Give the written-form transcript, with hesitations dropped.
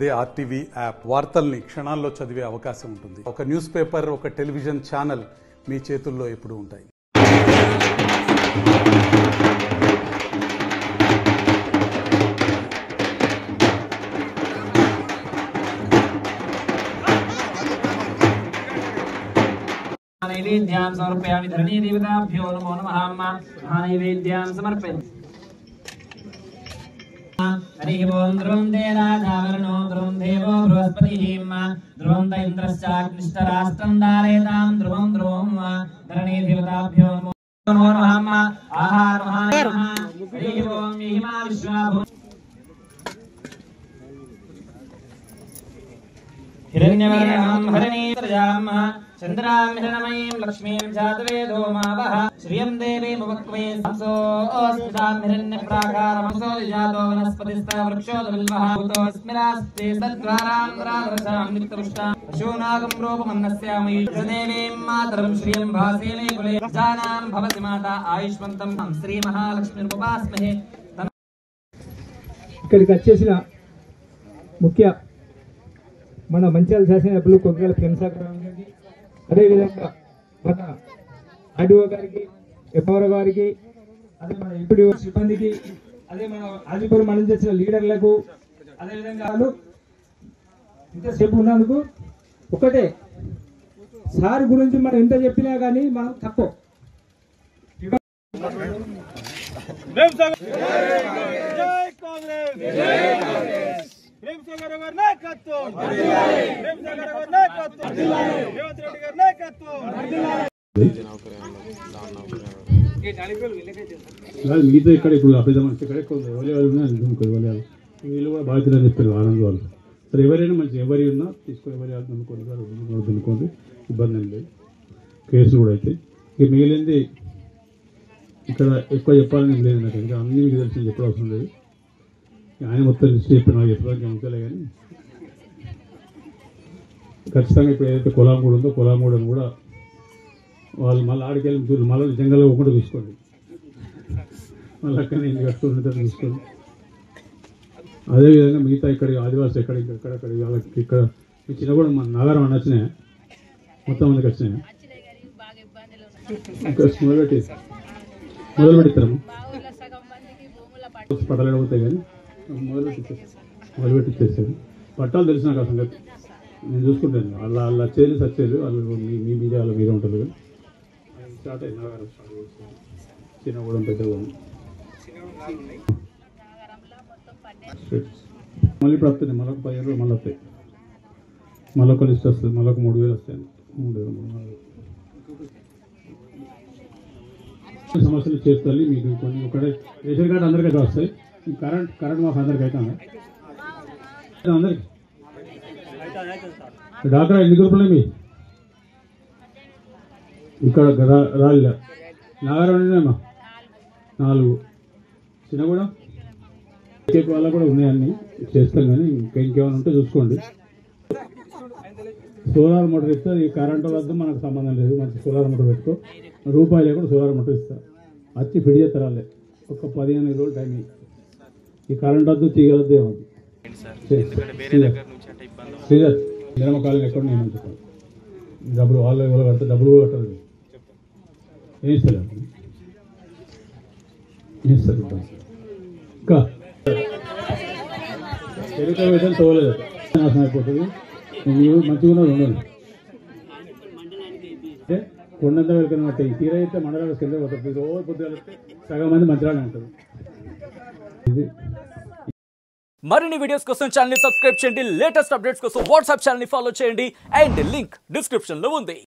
అదే RTV app వార్తల్ని క్షణాల్లో చదివే అవకాశం ఉంటుంది. ఒక న్యూస్ పేపర్, ఒక టెలివిజన్ ఛానల్ మీ చేతుల్లో ఎప్పుడూ ఉంటాయి. నైవేద్యాం సమర్పయామి ధరణీ దేవతాభ్యో నమో నమః. నైవేద్యాం సమర్పయామి. హరి ఓం ధ్రువం దే రాజావరణో ధ్రువం దేవో బృహస్పతిః ధ్రువం ద ఇంద్రశ్చాగ్నిష్టరాష్ట్రం దారేతాం ధ్రువం ధ్రువం ధరణీ దేవతాభ్యో నమో నమః. ఆహార మహానమః. హరి ఓం మహిమా విశ్వాభూ हिरण्यवर्णं हरिणीत्रजां चन्द्रां हिरणमयीं लक्ष्मीं जातवेदो मावः श्रियं देवीमुपक्वे संसोऽस्मितां हिरण्यप्राकारमसो विजातो वनस्पतिस्था वृक्षोदबिल्वः भूतोऽस्मिरास्ते तद्वारां राधरसां नित्यपुष्टां पशूनागं रूपमन्नस्यामयी देवीं मातरं श्रियं भासेने कुले जानां भवति माता आयुष्मन्तं श्रीमहालक्ष्मीरुपवास्महे. ఇక్కడికి వచ్చేసిన ముఖ్య మన మంచిర్యాల శాసనసభ్యులు కొగ్గల ప్రేమసాగర్ గారికి, అదేవిధంగా మన ఆర్డీఓ గారికి, ఎంఆర్ఓ గారికి, అదే మన ఎంపీడీఓ సిబ్బందికి, అదే మన ఆదిపురం మండలం చేసిన లీడర్లకు, అదేవిధంగా వాళ్ళు ఇంతసేపు ఉన్నందుకు ఒకటే, సార్ గురించి మనం ఎంత చెప్పినా కానీ మనం తక్కువ. మిగతా ఇక్కడ ఇప్పుడు పెద్ద మనిషి ఇక్కడ ఇవ్వాలి వీళ్ళు కూడా బాధ్యత అని చెప్పారు ఆనంద్ వాళ్ళు. సరే ఎవరైనా మంచి ఎవరి ఉన్నా తీసుకొని ఎవరి అనుకోండి ఇబ్బంది ఏం లేదు. కేసులు కూడా అయితే ఇక మిగిలింది ఇక్కడ ఎక్కువ చెప్పాలని లేదు నాకు, ఇంకా అన్నీ మీకు తెలిసి చెప్పడం అవసరం లేదు. ఆయన మొత్తం లిస్ట్ చెప్పి నాకు చెప్పడానికి అంతలే, కానీ ఖచ్చితంగా ఇప్పుడు ఏదైతే కొలాంగూడ ఉందో కొలాంగూడను కూడా వాళ్ళు మళ్ళీ ఆడికెళ్ళి చూడండి, మళ్ళీ జంగల్లో ఒకటి చూసుకోండి, మళ్ళీ అక్కడనే ఇల్లు కట్టుకుంటే చూసుకోండి. అదేవిధంగా మిగతా ఇక్కడికి ఆదివాసి ఎక్కడెక్కడ వాళ్ళకి ఇక్కడ మీ చిన్న కూడా మన నగరం అని వచ్చినాయి, మొత్తం మందికి వచ్చినాయి. మొదలు పెట్టిస్తాము పట్టాలు పోతాయి, కానీ మొదలుపెట్టిచ్చేస్తాను. పట్టాలు తెలిసిన నాకు సంగతి నేను చూసుకుంటాను. వాళ్ళ వచ్చేది సచ్చేది వాళ్ళు మీ మీద వాళ్ళ మీద ఉంటుంది. స్టార్ట్ అయింది నగరం, స్టార్ట్ చేస్తాను. చిన్నగూడెం పెద్దగూడెం మళ్ళీ ఇప్పుడు వస్తుంది, మళ్ళీ 15 రోజులు మళ్ళీ వస్తాయి, మళ్ళీ ఒక లిస్ట్ వస్తుంది, మళ్ళీ ఒక 3000 వస్తాయి. 3000 సమస్యలు చేస్తాయి మీకు. కొన్ని ఒకటే రేషన్ కార్డు అందరికీ వస్తాయి, కరెంట్ మాకు అందరికి అవుతుంది. అందరికి డాక్టర్ ఎన్ని గ్రూపులు మీ ఇక్కడ రాళ్ళ నాగారమ్మా 4 చిన్నగూడెం వాళ్ళ కూడా ఉన్నాయన్నీ చేస్తాం, కానీ ఇంకేమైనా ఉంటే చూసుకోండి. సోలార్ మోటార్ ఇస్తే ఈ కరెంటు వద్ద మనకు సంబంధం లేదు, మంచి సోలార్ మోటార్ పెట్టుకో, రూపాయి లేకుండా సోలార్ మోటార్ ఇస్తా, వచ్చి ఫిడ్ చేస్తారాలే. ఒక 15 రోజులు టైం ఈ కరెంట్ వద్దు తీగలద్దు ఏమవుతుంది. శ్రీధర్ నిరమకాలం ఎక్కడ నేను చెప్పాను, డబ్బులు వాళ్ళు ఎవరు కడితే డబ్బులు కూడా కట్టదు, ఏం ఇస్తారు ఇంకా ఎరుక వేయడం తోలేదు, నాశనం అయిపోతుంది. మీరు మంచిగా ఉన్నది ఉండదు అంటే కొండంత వెళ్తున్న బట్టి తీర అయితే మండలాలకు కింద పోతుంది. రోజు పొద్దుగా వస్తే సగం మంది మంచిగానే అంటారు. మరిన్ని వీడియోస్ కోసం ఛానల్ ని సబ్స్క్రైబ్ చేయండి, లేటెస్ట్ అప్డేట్స్ కోసం వాట్సాప్ ఛానల్ ని ఫాలో చేయండి, అండ్ లింక్ డిస్క్రిప్షన్ లో ఉంది.